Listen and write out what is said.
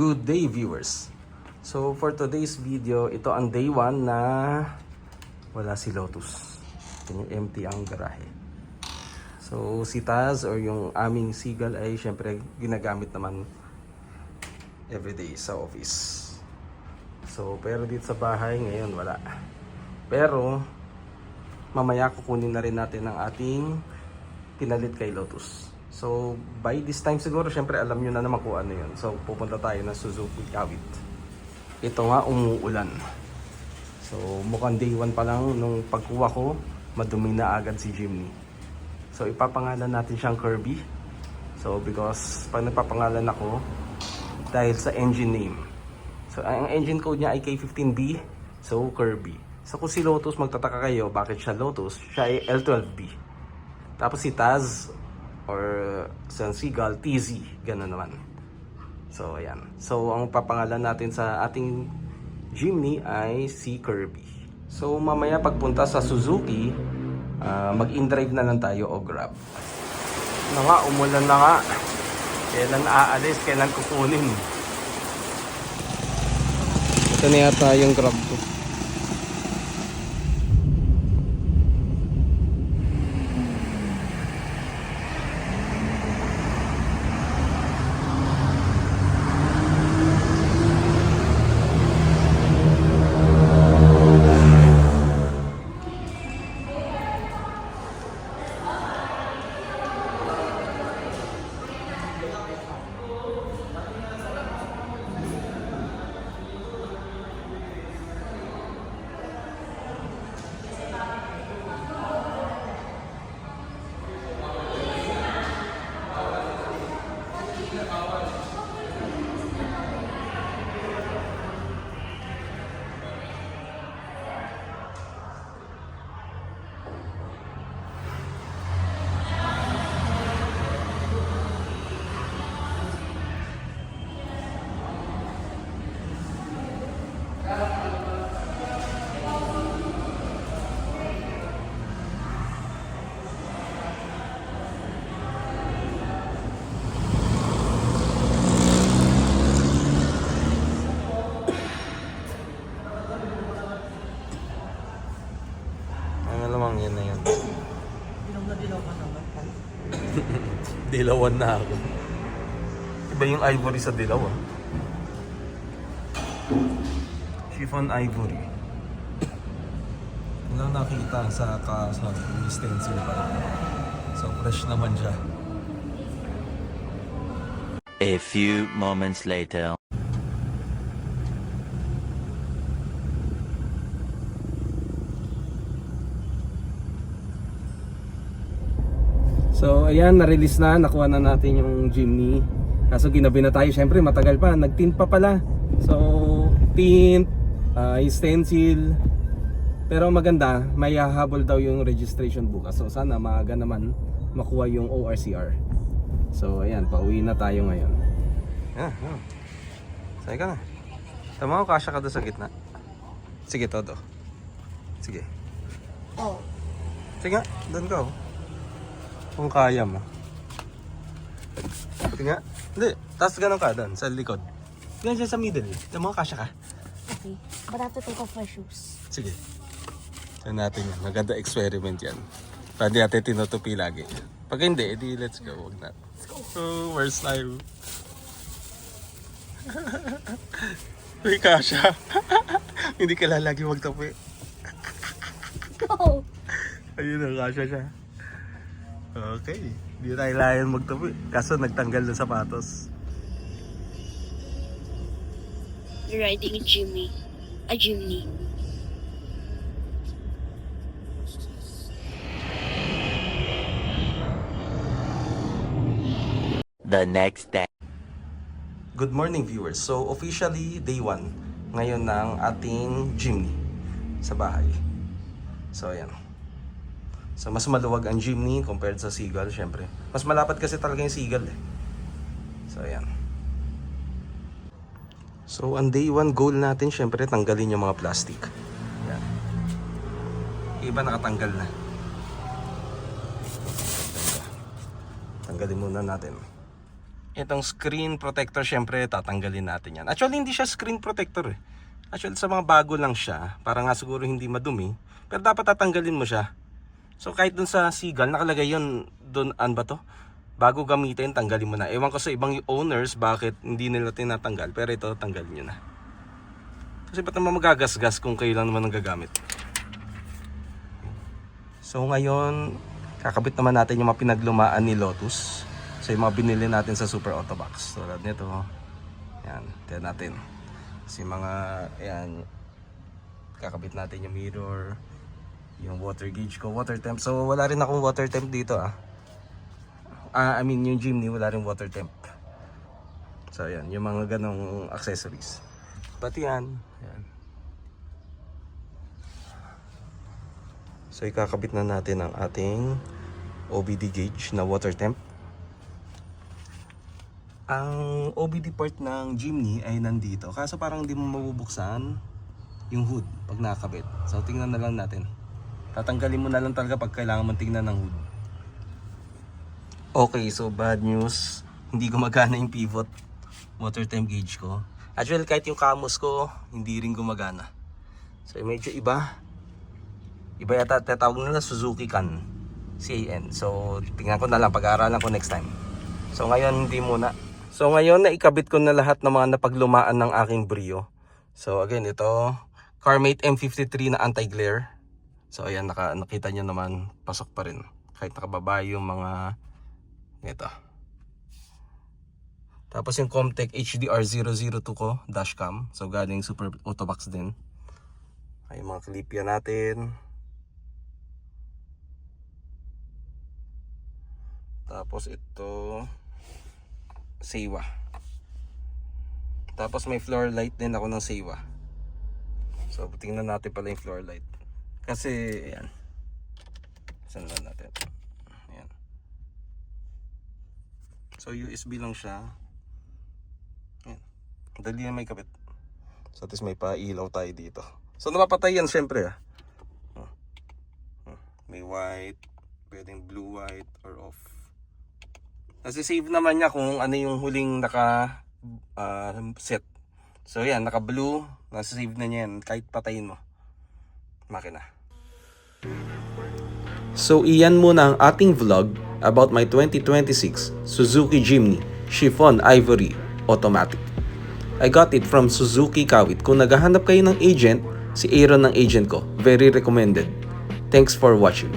Good day viewers! So for today's video, ito ang day 1 na wala si Lotus. Empty ang garahe. So si Taz or yung aming seagull ay syempre ginagamit naman everyday sa office. So pero dito sa bahay ngayon wala. Pero mamaya kukunin na rin natin ang ating pinalit kay Lotus. So, by this time siguro, syempre alam nyo na naman kung ano yun. So, pupunta tayo ng Suzuki Kawit. Ito nga, umuulan. So, mukhang day 1 pa lang nung pagkuha ko, madumi na agad si Jimny. So, ipapangalan natin siyang Kirby. So, because pag nagpapangalan ako, dahil sa engine name. So, ang engine code niya ay K15B. So, Kirby. So, kung si Lotus, magtataka kayo, bakit siya Lotus? Siya ay L12B. Tapos si Taz, or sa Seagull, TZ, gano'n naman. So, ayan. So, ang papangalan natin sa ating Jimny ay si Kirby. So, mamaya pagpunta sa Suzuki, mag-in-drive na lang tayo o Grab. Na nga, umulan na nga. Kailan aalis, kailan kukunin. Ito na yata yung Grab ko. Yun na yun. Dilaw na dilaw ka naman. Dilawan na ako. Iba yung ivory sa dilaw ah. Chiffon ivory. Wala nakita sa stencil pa rin. So fresh naman siya. A few moments later. So ayan, na-release na, nakuha na natin yung Jimny. Kaso ginabi na tayo, syempre matagal pa, nag-tint pa pala. So tint, stencil. Pero maganda, may hahabol daw yung registration bukas. So sana maaga naman makuha yung ORCR. So ayan, pauwi na tayo ngayon. Sige ka na. Tama ko, kasya ka doon sa gitna. Sige, todo. Sige. Oh. Sige nga, doon ka oh. Kung kaya mo. Sige nga. Hindi, tapos ganun ka doon, sa likod. Ganun siya sa middle. Tama ko, kasya ka. Okay. But I have to take off my shoes. Sige. Tignan natin yan. Maganda experiment yan. Pwede natin tinutupi lagi. Pag hindi, edi let's go. Huwag na. Oh, where's tayo? Uy, kasya. Hindi ka lalagi magtupi. Go! Ayun na, kasya siya. Okay. Hindi tayo layan magtupi. Kaso nagtanggal ng sapatos. You're riding a Jimny. A Jimny. The next day. Good morning viewers. So officially day 1 ngayon ng ating Jimny sa bahay. So ayan. So mas maluwag ang Jimny compared sa Seagull syempre. Mas malapad kasi talaga yung Seagull eh. So ayan. So ang day 1 goal natin syempre tanggalin yung mga plastic. Ayan. Iba nakatanggal na. Tanggalin muna natin. Itong screen protector, syempre tatanggalin natin yan. Actually hindi siya screen protector eh. Actually sa mga bago lang siya, para nga siguro hindi madumi, pero dapat tatanggalin mo siya. So kahit dun sa Seagull nakalagay yun, dun ba to? Bago gamitin, tanggalin mo na. Ewan ko sa ibang owners bakit hindi nila tinatanggal, pero ito tanggalin nyo na. Kasi ba't naman magagasgas kung kailan naman ang gagamit. So ngayon, kakabit naman natin yung mga pinaglumaan ni Lotus. So yung mga binili natin sa Super Auto Box. Tulad nito. Yan, tignan natin. Kasi mga, yan, kakabit natin yung mirror, yung water gauge ko, water temp. So wala rin akong water temp dito I mean yung Jimny wala rin water temp. So yan, yung mga ganong accessories. Pati yan. Yan. So ikakabit na natin ang ating OBD gauge na water temp. Ang OBD part ng Jimny ay nandito. Kaso parang hindi mo mabubuksan yung hood pag nakakabit. So tingnan na lang natin. Tatanggalin mo na lang talaga pag kailangan mong tingnan ng hood. Okay, so bad news. Hindi gumagana yung pivot water temp gauge ko. Actually kahit yung Camus ko hindi rin gumagana. So medyo iba. Iba yata tatawag nila Suzuki CAN. CAN. So tingnan ko na lang, pag-aaralan ko next time. So ngayon hindi muna. So ngayon naikabit ko na lahat ng mga napaglumaan ng aking Brio. So again ito CarMate M53 na anti-glare. So ayan, nakita nyo naman pasok pa rin. Kahit nakababa yung mga ito. Tapos yung Comtech HDR002 ko dashcam. So galing Super Auto Box din. Ay mga clip yan natin. Tapos ito Seiwa. Tapos may floor light din ako ng Seiwa. So tingnan natin pala yung floor light. Kasi ayan. Saan lang natin? Ayan. So USB lang siya. Ayan. Dali na may kabit. So at least may pa-ilaw tayo dito. So napapatay yan syempre May white, pwedeng blue, white, or off. Kasi save naman niya kung ano yung huling naka set. So yan, naka blue, nasa save na niya yan kahit patayin mo makina. So iyan muna ang ating vlog about my 2026 Suzuki Jimny Chiffon Ivory Automatic. I got it from Suzuki Kawit. Kung naghahanap kayo ng agent, si Aaron ng agent ko. Very recommended. Thanks for watching.